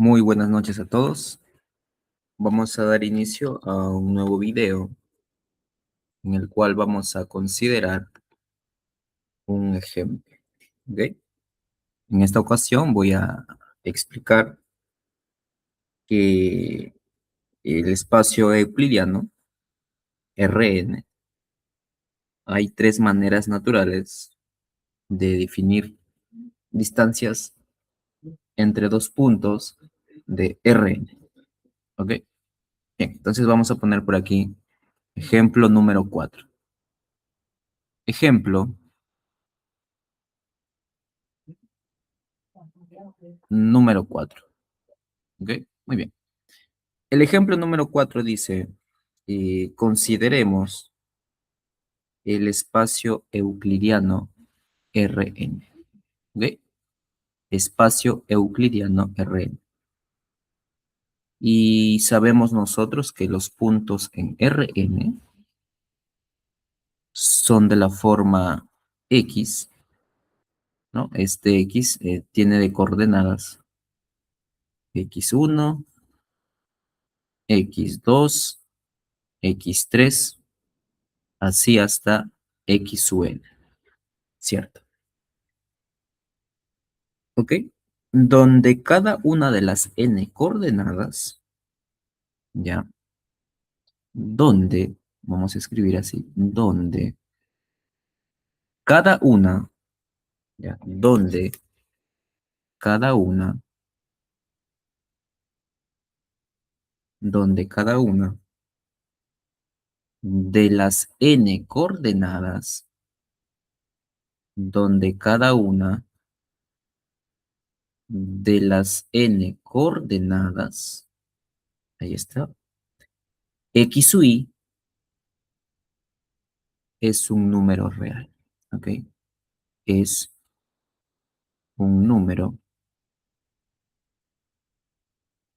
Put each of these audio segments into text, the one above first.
Muy buenas noches a todos. Vamos a dar inicio a un nuevo video en el cual vamos a considerar un ejemplo. ¿Ok? En esta ocasión voy a explicar que el espacio euclidiano, Rn, hay tres maneras naturales de definir distancias entre dos puntos de Rn. ¿Ok? Bien, entonces vamos a poner por aquí ejemplo número 4. Ejemplo número 4. ¿Ok? Muy bien. El ejemplo número 4 dice, consideremos el espacio euclidiano Rn. ¿Ok? Espacio euclidiano Rn. Y sabemos nosotros que los puntos en Rn son de la forma X, ¿no? Este X tiene de coordenadas X1, X2, X3, así hasta XN, ¿cierto? ¿Ok? Donde cada una de las n coordenadas, ¿ya? Donde, vamos a escribir así, donde cada una, ¿ya? Donde cada una de las n coordenadas, donde cada una de las n coordenadas, ahí está, x u y es un número real, ¿ok? Es un número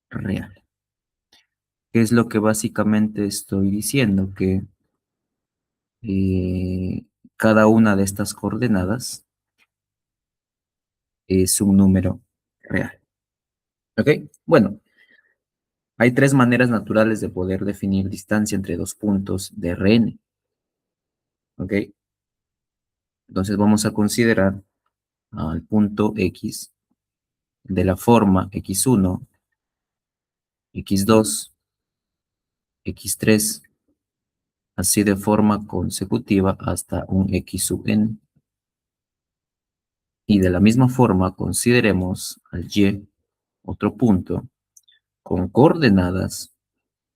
real. ¿Qué es lo que básicamente estoy diciendo? Que cada una de estas coordenadas es un número real. ¿Ok? Bueno, hay tres maneras naturales de poder definir distancia entre dos puntos de Rn. ¿Ok? Entonces vamos a considerar al punto X de la forma x1, x2, x3, así de forma consecutiva hasta un x sub n. Y de la misma forma consideremos al Y, otro punto, con coordenadas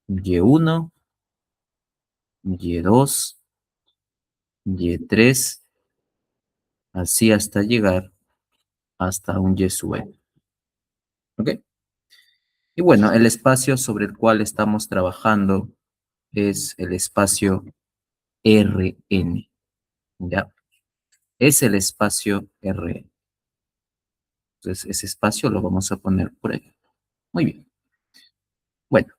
Y1, Y2, Y3, así hasta llegar hasta un Y sub n. ¿Ok? Y bueno, el espacio sobre el cual estamos trabajando es el espacio Rn, ¿ya? Es el espacio Rn. Entonces, ese espacio lo vamos a poner por ahí. Muy bien. Bueno,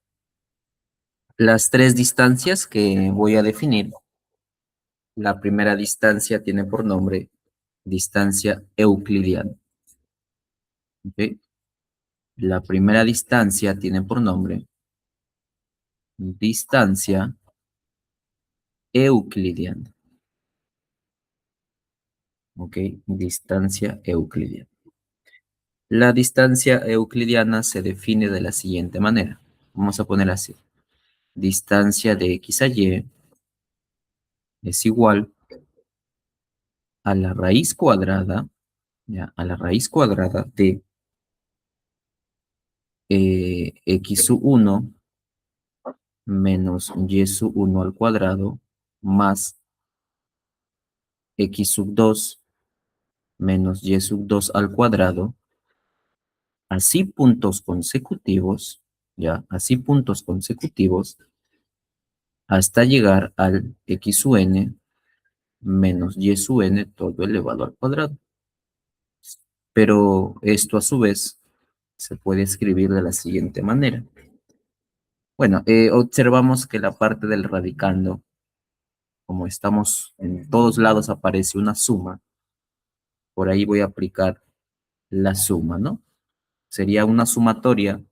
las tres distancias que voy a definir. La primera distancia tiene por nombre distancia euclidiana. ¿Ok? La primera distancia tiene por nombre distancia euclidiana. ¿Ok? Distancia euclidiana. La distancia euclidiana se define de la siguiente manera. Vamos a poner así. Distancia de x a y es igual a la raíz cuadrada, ¿ya? A la raíz cuadrada de x sub 1 menos y sub 1 al cuadrado más x sub 2 menos y sub 2 al cuadrado, así puntos consecutivos, ya, así puntos consecutivos, hasta llegar al x sub n menos y sub n todo elevado al cuadrado. Pero esto a su vez se puede escribir de la siguiente manera. Bueno, observamos que la parte del radicando, como estamos en todos lados aparece una suma, por ahí voy a aplicar la suma, ¿no? sería una sumatoria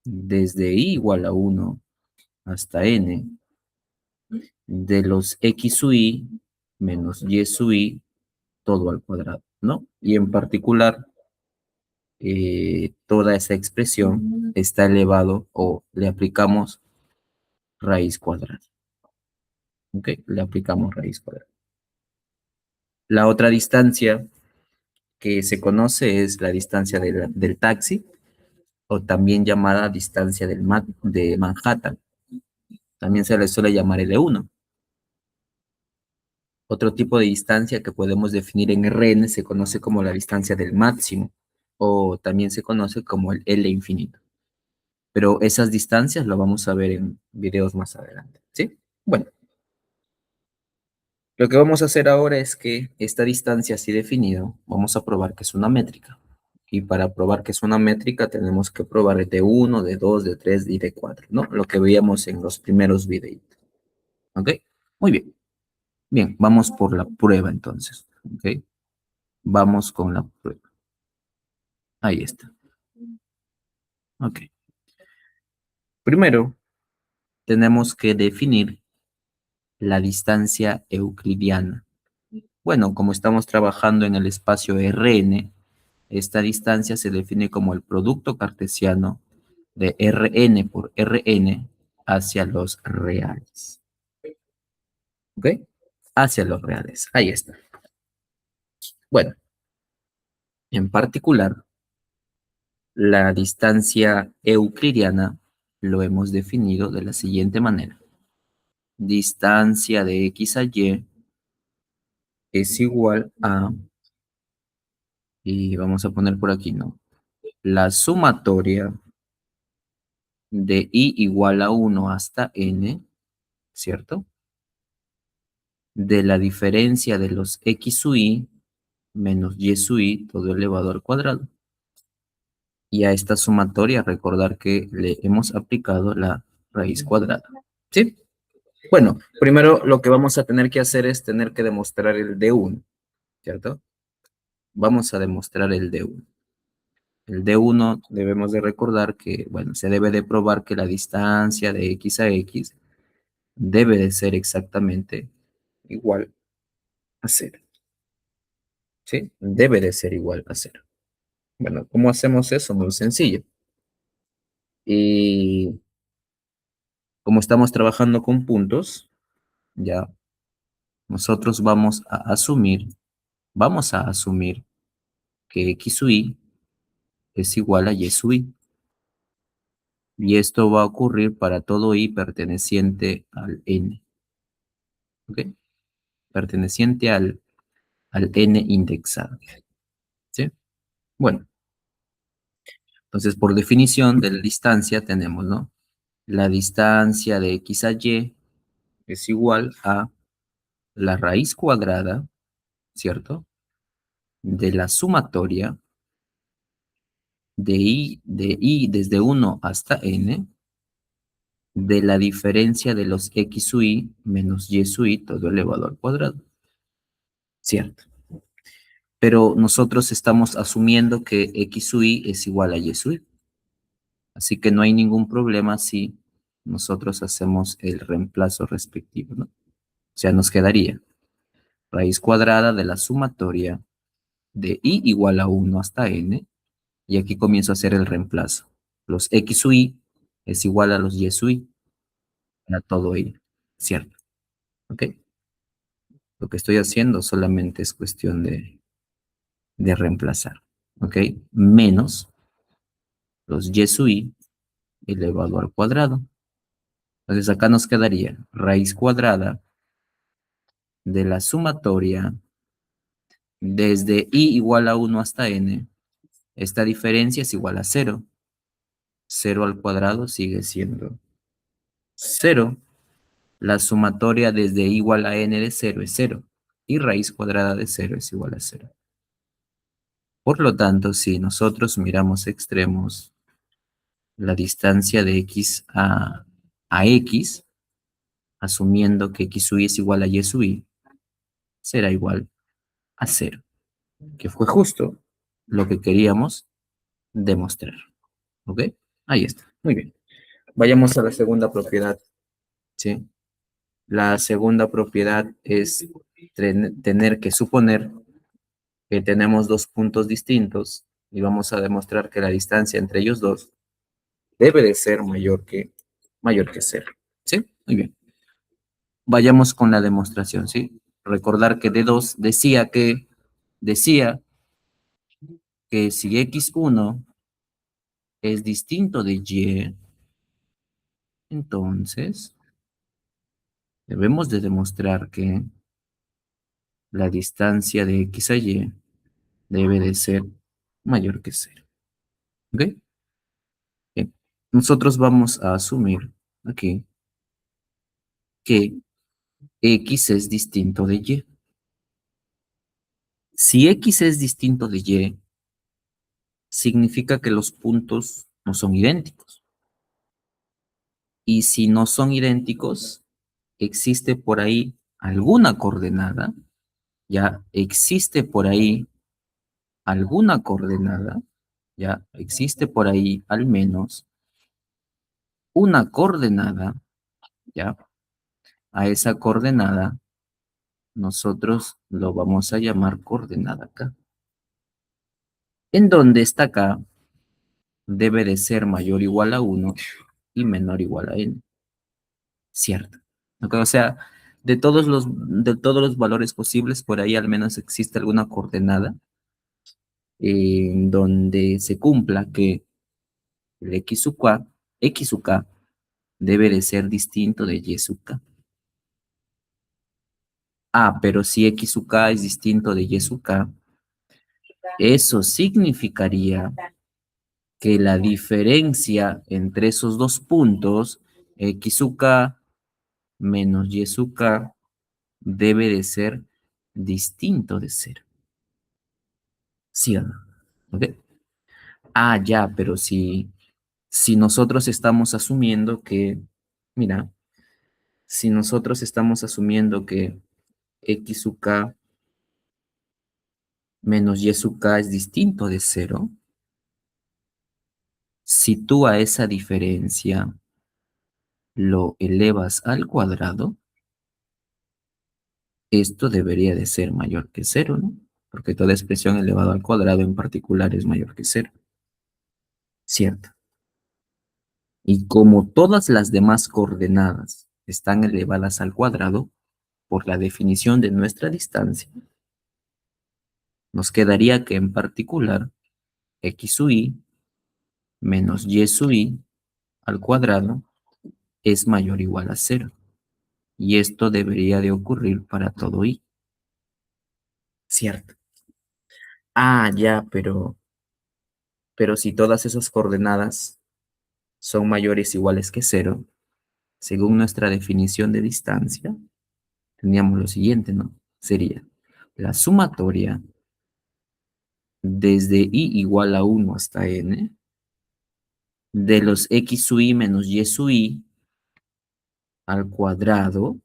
desde i igual a 1 hasta n de los x sub i menos y sub i todo al cuadrado, ¿no? Y en particular, toda esa expresión está elevado o le aplicamos raíz cuadrada, ¿ok? Le aplicamos raíz cuadrada. La otra distancia que se conoce es la distancia del taxi, o también llamada distancia de Manhattan. También se le suele llamar L1. Otro tipo de distancia que podemos definir en Rn se conoce como la distancia del máximo, o también se conoce como el L infinito. Pero esas distancias lo vamos a ver en videos más adelante, ¿sí? Bueno, lo que vamos a hacer ahora es que esta distancia así definida, vamos a probar que es una métrica. Y para probar que es una métrica tenemos que probar de 1, de 2, de 3 y de 4, ¿no? Lo que veíamos en los primeros videos. ¿Ok? Muy bien. Bien, vamos por la prueba entonces. ¿Ok? Vamos con la prueba. Ahí está. Ok. Primero, tenemos que definir la distancia euclidiana. Bueno, como estamos trabajando en el espacio Rn, esta distancia se define como el producto cartesiano de Rn por Rn hacia los reales. ¿Ok? Hacia los reales. Ahí está. Bueno, en particular, la distancia euclidiana lo hemos definido de la siguiente manera. Distancia de x a y es igual a, y vamos a poner por aquí, ¿no? La sumatoria de i igual a 1 hasta n, ¿cierto? De la diferencia de los x sub i menos y sub i todo elevado al cuadrado. Y a esta sumatoria recordar que le hemos aplicado la raíz cuadrada, ¿sí? Bueno, primero lo que vamos a tener que hacer es tener que demostrar el D1, ¿cierto? Vamos a demostrar el D1. El D1 debemos de recordar que, bueno, se debe de probar que la distancia de x a x debe de ser exactamente igual a 0, ¿sí? Debe de ser igual a 0. Bueno, ¿cómo hacemos eso? Muy sencillo. Y como estamos trabajando con puntos, ya nosotros vamos a asumir que x sub i es igual a y sub i. Y esto va a ocurrir para todo i perteneciente al n. ¿Ok? Perteneciente al n indexado. ¿Sí? Bueno, entonces por definición de la distancia tenemos, ¿no? La distancia de x a y es igual a la raíz cuadrada, ¿cierto? De la sumatoria de i desde 1 hasta n, de la diferencia de los x sub i menos y sub i todo elevado al cuadrado. ¿Cierto? Pero nosotros estamos asumiendo que x sub i es igual a y sub i. Así que no hay ningún problema si nosotros hacemos el reemplazo respectivo, ¿no? O sea, nos quedaría raíz cuadrada de la sumatoria de i igual a 1 hasta n, y aquí comienzo a hacer el reemplazo. Los x sub i es igual a los y sub i, a todo i, ¿cierto? ¿Ok? Lo que estoy haciendo solamente es cuestión de reemplazar, ¿ok? Menos los y sub i elevado al cuadrado. Entonces acá nos quedaría raíz cuadrada de la sumatoria desde i igual a 1 hasta n. Esta diferencia es igual a 0. 0 al cuadrado sigue siendo 0. La sumatoria desde i igual a n de 0 es 0. Y raíz cuadrada de 0 es igual a 0. Por lo tanto, si nosotros miramos extremos, la distancia de x a x, asumiendo que x sub i es igual a y sub i, será igual a 0, que fue justo lo que queríamos demostrar. ¿Ok? Ahí está. Muy bien. Vayamos a la segunda propiedad. ¿Sí? La segunda propiedad es tener que suponer que tenemos dos puntos distintos y vamos a demostrar que la distancia entre ellos dos debe de ser mayor que cero. ¿Sí? Muy bien. Vayamos con la demostración, ¿sí? Recordar que D2 decía que si X1 es distinto de Y, entonces debemos de demostrar que la distancia de X a Y debe de ser mayor que cero. ¿Ok? Bien. Nosotros vamos a asumir aquí que X es distinto de Y. Si X es distinto de Y, significa que los puntos no son idénticos. Y si no son idénticos, existe por ahí alguna coordenada, ya existe por ahí alguna coordenada, ya existe por ahí al menos una coordenada, ya a esa coordenada nosotros lo vamos a llamar coordenada K. En donde está K debe de ser mayor o igual a 1 y menor o igual a n, ¿cierto? ¿Ok? O sea, de todos los valores posibles, por ahí al menos existe alguna coordenada en donde se cumpla que el X sub K debe de ser distinto de Y sub K. Ah, pero si X sub K es distinto de Y sub K, eso significaría que la diferencia entre esos dos puntos, X sub K menos Y sub K, debe de ser distinto de cero. ¿Sí o no? ¿Ok? Ah, ya, pero si nosotros estamos asumiendo que, mira, si nosotros estamos asumiendo que X sub K menos Y sub K es distinto de cero, si tú a esa diferencia lo elevas al cuadrado, esto debería de ser mayor que cero, ¿no? Porque toda expresión elevada al cuadrado en particular es mayor que cero, ¿cierto? Y como todas las demás coordenadas están elevadas al cuadrado, por la definición de nuestra distancia, nos quedaría que en particular x sub i menos y sub i al cuadrado es mayor o igual a cero. Y esto debería de ocurrir para todo i, ¿cierto? Ah, ya, pero si todas esas coordenadas son mayores o iguales que cero, según nuestra definición de distancia, tendríamos lo siguiente, ¿no? Sería la sumatoria desde i igual a 1 hasta n de los x sub i menos y sub i al cuadrado,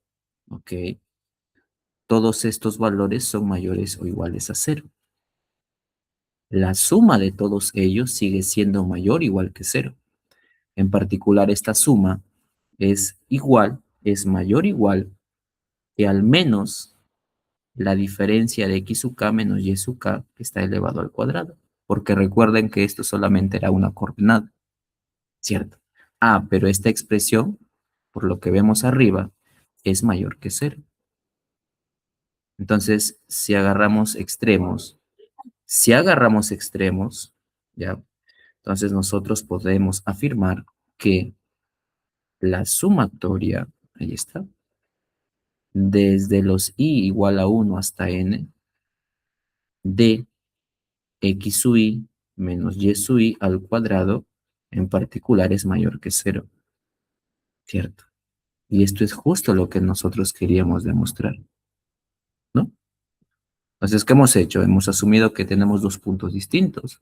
¿ok? Todos estos valores son mayores o iguales a cero. La suma de todos ellos sigue siendo mayor o igual que cero. En particular, esta suma es mayor o igual que al menos la diferencia de x sub k menos y sub k que está elevado al cuadrado. Porque recuerden que esto solamente era una coordenada, ¿cierto? Ah, pero esta expresión, por lo que vemos arriba, es mayor que cero. Entonces, si agarramos extremos, ¿ya? Entonces nosotros podemos afirmar que la sumatoria, ahí está, desde los i igual a 1 hasta n, de x sub i menos y sub i al cuadrado, en particular es mayor que cero, ¿cierto? Y esto es justo lo que nosotros queríamos demostrar, ¿no? Entonces, ¿qué hemos hecho? Hemos asumido que tenemos dos puntos distintos.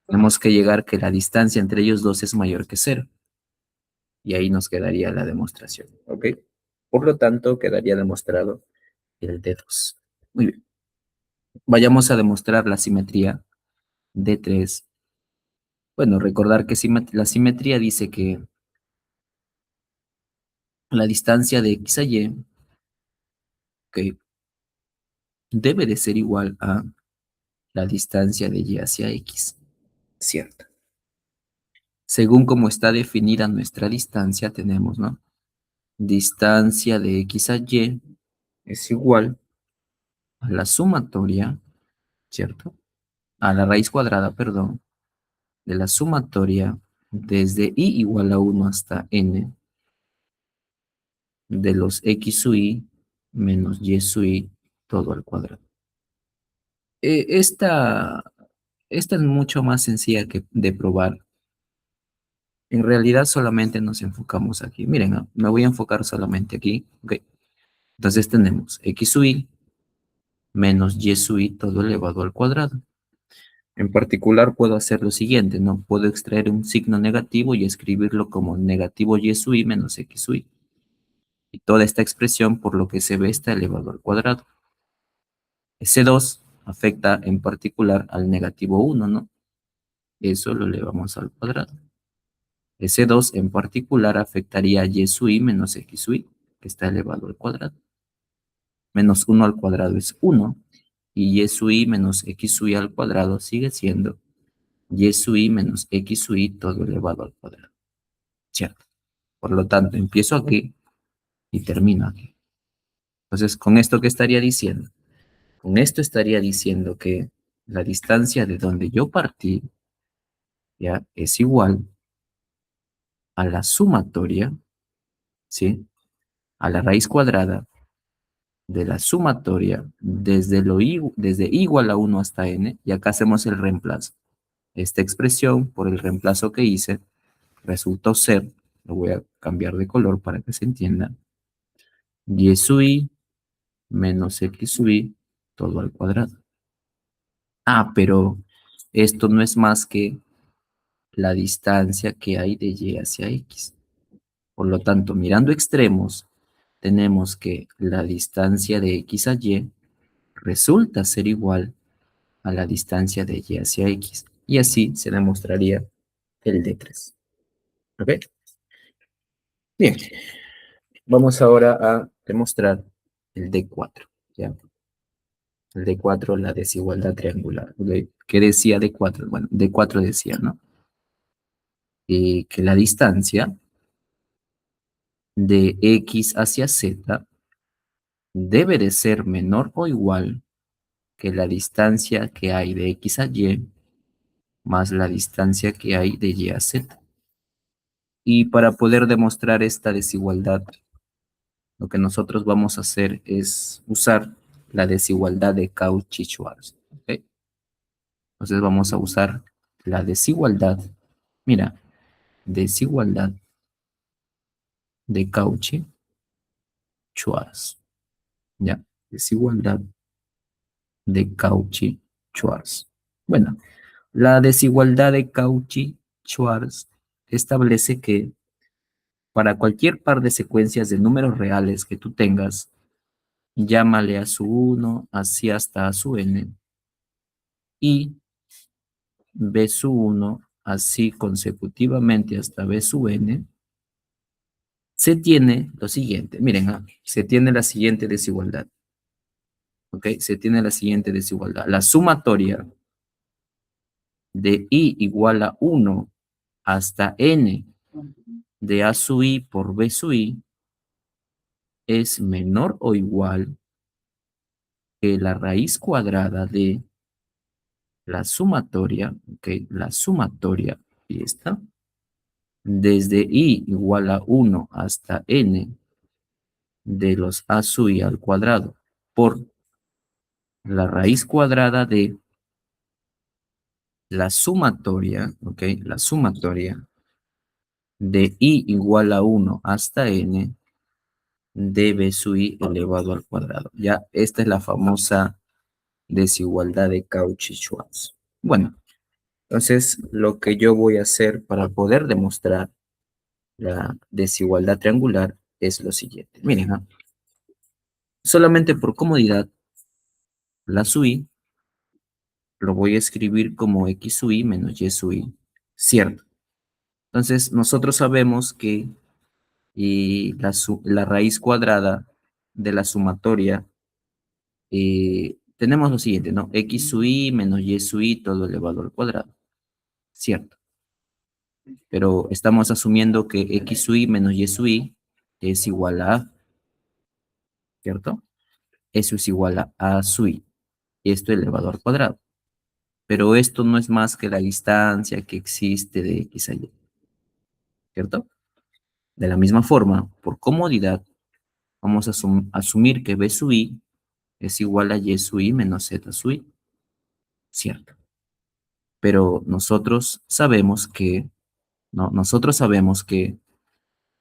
Tenemos que llegar que la distancia entre ellos dos es mayor que cero. Y ahí nos quedaría la demostración, ¿ok? Por lo tanto, quedaría demostrado el D2. Muy bien. Vayamos a demostrar la simetría D3 Bueno, recordar que la simetría dice que la distancia de X a Y, ok, debe de ser igual a la distancia de Y hacia X, ¿cierto? Según como está definida nuestra distancia, tenemos, ¿no? Distancia de X a Y es igual a la sumatoria, ¿cierto? A la raíz cuadrada, perdón, de la sumatoria desde I igual a 1 hasta N de los X sub I menos Y sub I todo al cuadrado. Eh, esta, esta es mucho más sencilla que de probar. En realidad solamente nos enfocamos aquí. Miren, me voy a enfocar solamente aquí. Ok. Entonces tenemos X sub I menos Y sub I todo elevado al cuadrado. En particular puedo hacer lo siguiente, ¿no? Puedo extraer un signo negativo y escribirlo como negativo Y sub I menos X sub I. Y toda esta expresión por lo que se ve está elevado al cuadrado. Ese 2 afecta en particular al negativo 1, ¿no? Eso lo elevamos al cuadrado. Ese 2 en particular afectaría a Y sub I menos X sub I, que está elevado al cuadrado. Menos 1 al cuadrado es 1, y Y sub I menos X sub I al cuadrado sigue siendo Y sub I menos X sub I todo elevado al cuadrado. ¿Cierto? Por lo tanto, empiezo aquí y termino aquí. Entonces, ¿con esto qué estaría diciendo? Con esto estaría diciendo que la distancia de donde yo partí, ¿ya? Es igual a la sumatoria, ¿sí? A la raíz cuadrada de la sumatoria desde igual a 1 hasta n, y acá hacemos el reemplazo. Esta expresión, por el reemplazo que hice, resultó ser, lo voy a cambiar de color para que se entienda, Y sub I menos X sub I todo al cuadrado. Ah, pero esto no es más que la distancia que hay de Y hacia X. Por lo tanto, mirando extremos, tenemos que la distancia de X a Y resulta ser igual a la distancia de Y hacia X. Y así se demostraría el D3. ¿Ok? Bien, vamos ahora a demostrar el D4. ¿Ya? El D4, la desigualdad triangular. ¿Ok? ¿Qué decía D4? Bueno, D4 decía, ¿no? Que la distancia de X hacia Z debe de ser menor o igual que la distancia que hay de X a Y más la distancia que hay de Y a Z. Y para poder demostrar esta desigualdad, lo que nosotros vamos a hacer es usar la desigualdad de Cauchy-Schwarz. ¿Ok? Entonces vamos a usar la desigualdad, mira, desigualdad de Cauchy-Schwarz. ¿Ya? Desigualdad de Cauchy-Schwarz. Bueno, la desigualdad de Cauchy-Schwarz establece que para cualquier par de secuencias de números reales que tú tengas, llámale a su 1, así hasta a su n, y b sub 1, así consecutivamente hasta b sub n, se tiene lo siguiente. Miren, se tiene la siguiente desigualdad. ¿Ok? Se tiene la siguiente desigualdad. La sumatoria de i igual a 1 hasta n de a sub i por b sub i es menor o igual que la raíz cuadrada de la sumatoria, ok, la sumatoria, y está, desde i igual a 1 hasta n de los a sub i al cuadrado por la raíz cuadrada de la sumatoria, ok, la sumatoria de i igual a 1 hasta n de b sub i elevado al cuadrado. Ya, esta es la famosa desigualdad de Cauchy-Schwarz. Bueno, entonces lo que yo voy a hacer para poder demostrar la desigualdad triangular es lo siguiente. Miren, solamente por comodidad, la sub i lo voy a escribir como x sub i menos y sub i, Cierto. Entonces, nosotros sabemos que la raíz cuadrada de la sumatoria, tenemos lo siguiente, ¿no? X sub i menos y sub i todo elevado al cuadrado. Cierto. Pero estamos asumiendo que x sub i menos y sub i es igual a, ¿cierto? Eso es igual a sub i, y esto elevado al cuadrado. Pero esto no es más que la distancia que existe de x a y, ¿cierto? De la misma forma, por comodidad, vamos a asumir que b sub i es igual a y sub i menos z sub i, ¿cierto? Pero nosotros sabemos que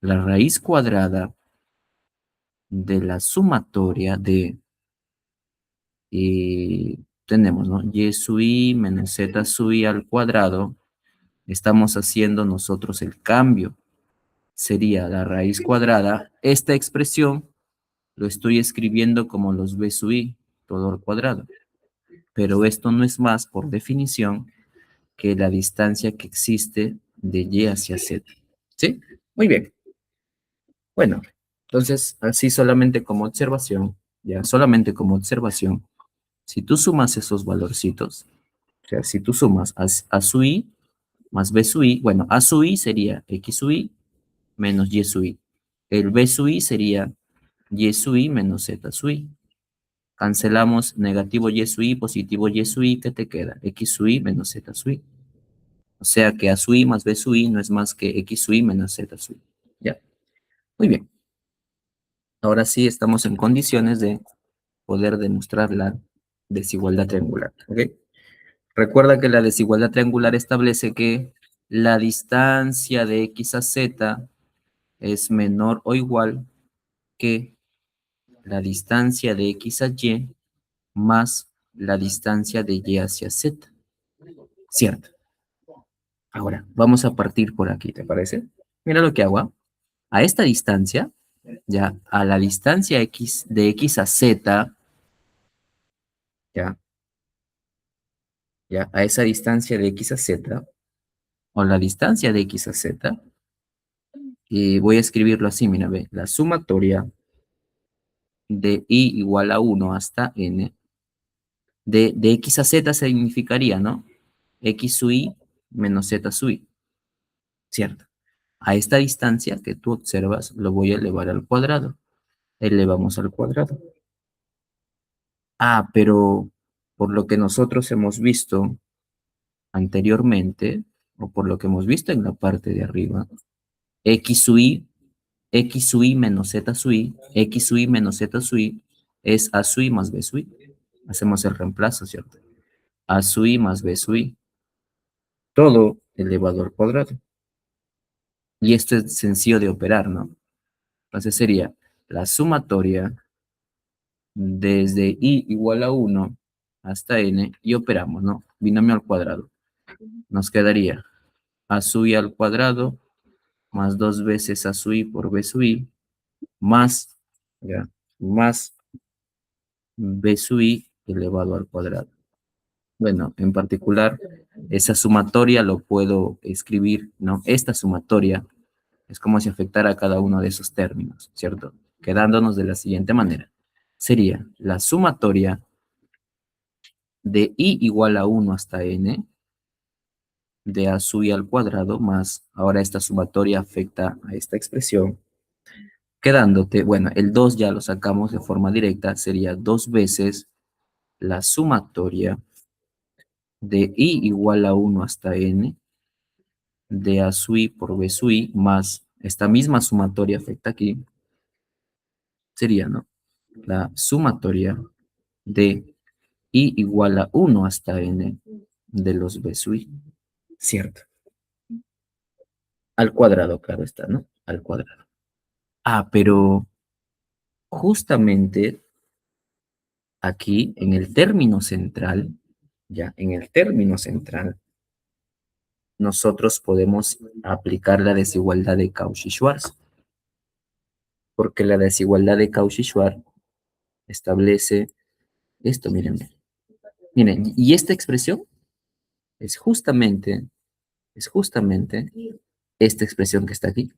la raíz cuadrada de la sumatoria de, tenemos, ¿no? Y sub i menos z sub i al cuadrado, estamos haciendo nosotros el cambio. Sería la raíz cuadrada. Esta expresión lo estoy escribiendo como los b sub i, todo al cuadrado. Pero esto no es más, por definición, que la distancia que existe de y hacia z. ¿Sí? Muy bien. Bueno, entonces, así solamente como observación, ya, solamente como observación, si tú sumas esos valorcitos, o sea, si tú sumas a sub i más b sub i, bueno, a sub i sería x sub i menos y sub i. El b sub i sería y sub i menos z sub i. Cancelamos negativo y sub i, positivo y sub i, ¿qué te queda? X sub i menos z sub i. O sea que a sub i más b sub i no es más que x sub i menos z sub i. ¿Ya? Muy bien. Ahora sí estamos en condiciones de poder demostrar la desigualdad triangular. ¿Ok? Recuerda que la desigualdad triangular establece que la distancia de x a z es menor o igual que la distancia de x a y más la distancia de y hacia z. ¿Cierto? Ahora, vamos a partir por aquí, ¿te parece? Mira lo que hago. ¿Ah? A esta distancia, ya, a la distancia x de x a z, ya, ya, a esa distancia de x a z, o la distancia de x a z, y voy a escribirlo así, mira, ve, la sumatoria de i igual a 1 hasta n, de x a z significaría, ¿no? X sub i menos z sub i, ¿cierto? A esta distancia que tú observas, lo voy a elevar al cuadrado. Elevamos al cuadrado. Ah, pero por lo que nosotros hemos visto anteriormente, o por lo que hemos visto en la parte de arriba, x sub i, x sub i menos z sub i, x sub i menos z sub i es a sub i más b sub i. Hacemos el reemplazo, ¿cierto? A sub i más b sub i, todo elevado al cuadrado. Y esto es sencillo de operar, ¿no? Entonces sería la sumatoria desde i igual a 1 hasta n y operamos, ¿no? Binomio al cuadrado. Nos quedaría a sub i al cuadrado más 2 veces a sub i por b sub i más, ya, más b sub i elevado al cuadrado. Bueno, en particular, esa sumatoria lo puedo escribir, ¿no? Esta sumatoria es como si afectara a cada uno de esos términos, ¿cierto? Quedándonos de la siguiente manera. Sería la sumatoria de i igual a 1 hasta n de a sub i al cuadrado más, ahora esta sumatoria afecta a esta expresión, quedándote, bueno, el 2 ya lo sacamos de forma directa, sería 2 veces la sumatoria de i igual a 1 hasta n de a sub i por b sub i más esta misma sumatoria afecta aquí, sería, ¿no? La sumatoria de i igual a 1 hasta n de los b sub i, ¿cierto? Al cuadrado, claro está, ¿no? Al cuadrado. Ah, pero justamente aquí en el término central, ya, en el término central, nosotros podemos aplicar la desigualdad de Cauchy-Schwarz, porque la desigualdad de Cauchy-Schwarz establece esto, miren, miren, y esta expresión es justamente es justamente esta expresión que está aquí.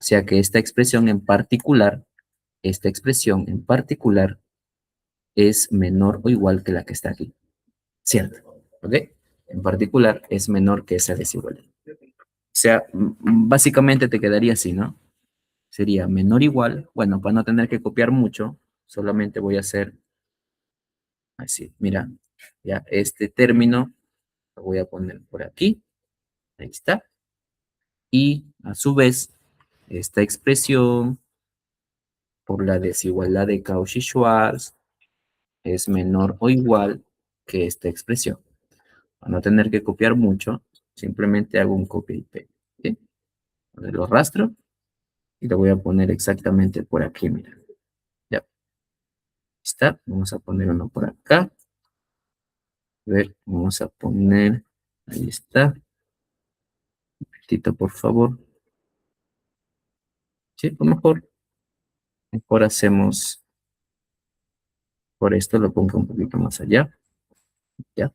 O sea que esta expresión en particular es menor o igual que la que está aquí. ¿Cierto? ¿Ok? En particular es menor que esa desigualdad. O sea, básicamente te quedaría así, ¿no? Sería menor o igual. Bueno, para no tener que copiar mucho, solamente voy a hacer así. Mira, ya este término lo voy a poner por aquí. Ahí está. Y a su vez, esta expresión por la desigualdad de Cauchy-Schwarz es menor o igual que esta expresión. Para no tener que copiar mucho, simplemente hago un copia y pega. ¿Sí? Entonces lo arrastro y lo voy a poner exactamente por aquí, mira. Ya está. Vamos a poner uno por acá. A ver, vamos a poner, ahí está. Un poquitito, por favor. Sí, pues mejor hacemos, por esto lo pongo un poquito más allá. Ya,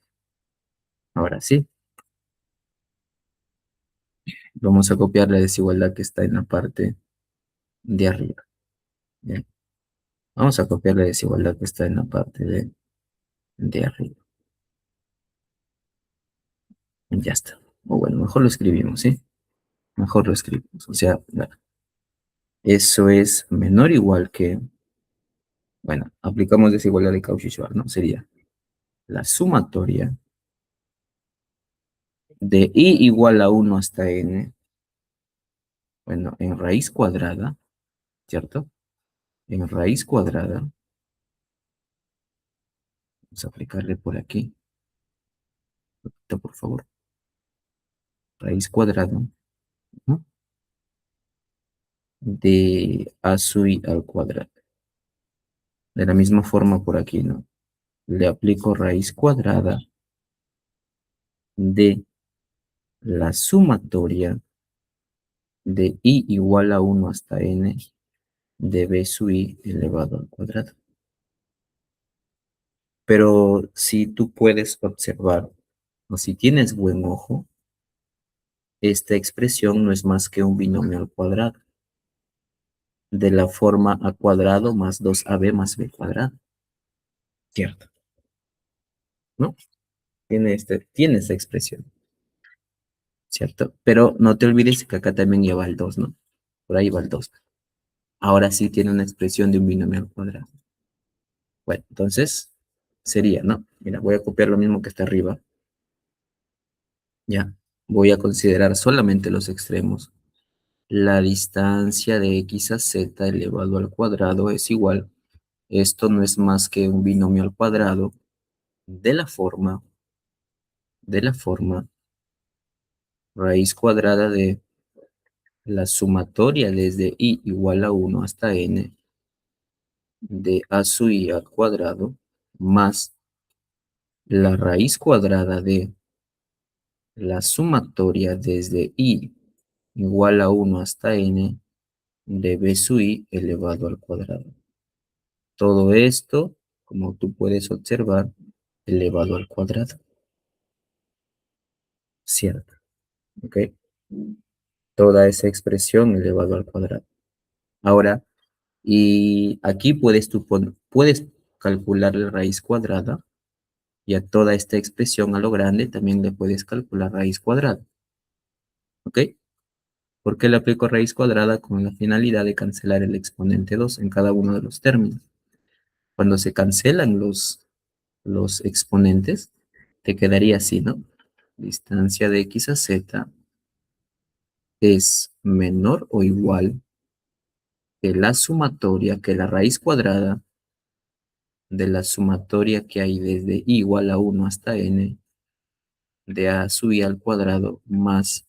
ahora sí. Vamos a copiar la desigualdad que está en la parte de arriba. ¿Ya? Vamos a copiar la desigualdad que está en la parte de arriba. Ya está. O bueno, mejor lo escribimos, ¿sí? Mejor lo escribimos. O sea, eso es menor o igual que, bueno, aplicamos desigualdad de Cauchy-Schwarz, ¿no? Sería la sumatoria de i igual a 1 hasta n, bueno, en raíz cuadrada, ¿cierto? En raíz cuadrada, vamos a aplicarle por aquí, por favor, raíz cuadrada, ¿no? De a sub i al cuadrado. De la misma forma por aquí, ¿no? Le aplico raíz cuadrada de la sumatoria de i igual a 1 hasta n de b sub i elevado al cuadrado. Pero si tú puedes observar, o si tienes buen ojo, esta expresión no es más que un binomio al cuadrado, de la forma a cuadrado más 2ab más b cuadrado. ¿Cierto? ¿No? Tiene esta expresión, ¿cierto? Pero no te olvides que acá también lleva el 2, ¿no? Por ahí va el 2. Ahora sí tiene una expresión de un binomio al cuadrado. Bueno, entonces sería, ¿no? Mira, voy a copiar lo mismo que está arriba. Ya, voy a considerar solamente los extremos. La distancia de x a z elevado al cuadrado es igual. Esto no es más que un binomio al cuadrado de la forma raíz cuadrada de la sumatoria desde i igual a 1 hasta n de a sub i al cuadrado más la raíz cuadrada de la sumatoria desde i igual a 1 hasta n de b sub i elevado al cuadrado. Todo esto, como tú puedes observar, elevado al cuadrado. ¿Cierto? ¿Ok? Toda esa expresión elevado al cuadrado. Ahora, y aquí puedes calcular la raíz cuadrada y a toda esta expresión a lo grande también le puedes calcular raíz cuadrada. ¿Ok? ¿Por qué le aplico raíz cuadrada? Con la finalidad de cancelar el exponente 2 en cada uno de los términos. Cuando se cancelan los exponentes, te quedaría así, ¿no? Distancia de x a z es menor o igual que la sumatoria, que la raíz cuadrada de la sumatoria que hay desde i igual a 1 hasta n de a sub i al cuadrado más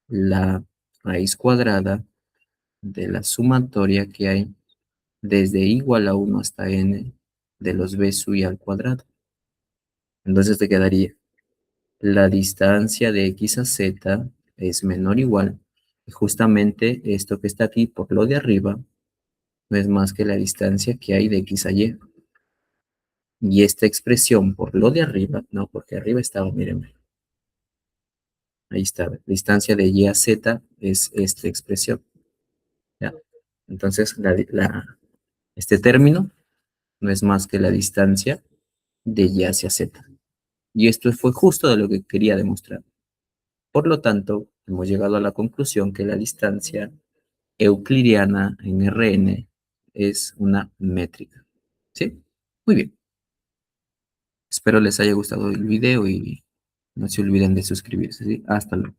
la raíz cuadrada de la sumatoria que hay desde i igual a 1 hasta n de los b sub i al cuadrado. Entonces te quedaría la distancia de x a z es menor o igual. Y justamente esto que está aquí por lo de arriba no es más que la distancia que hay de x a y. Y esta expresión por lo de arriba, no, porque arriba estaba, miren, Ahí está, la distancia de Y a Z es esta expresión, ¿ya? Entonces, este término no es más que la distancia de Y hacia Z. Y esto fue justo de lo que quería demostrar. Por lo tanto, hemos llegado a la conclusión que la distancia euclidiana en Rn es una métrica. ¿Sí? Muy bien. Espero les haya gustado el video y no se olviden de suscribirse. ¿Sí? Hasta luego.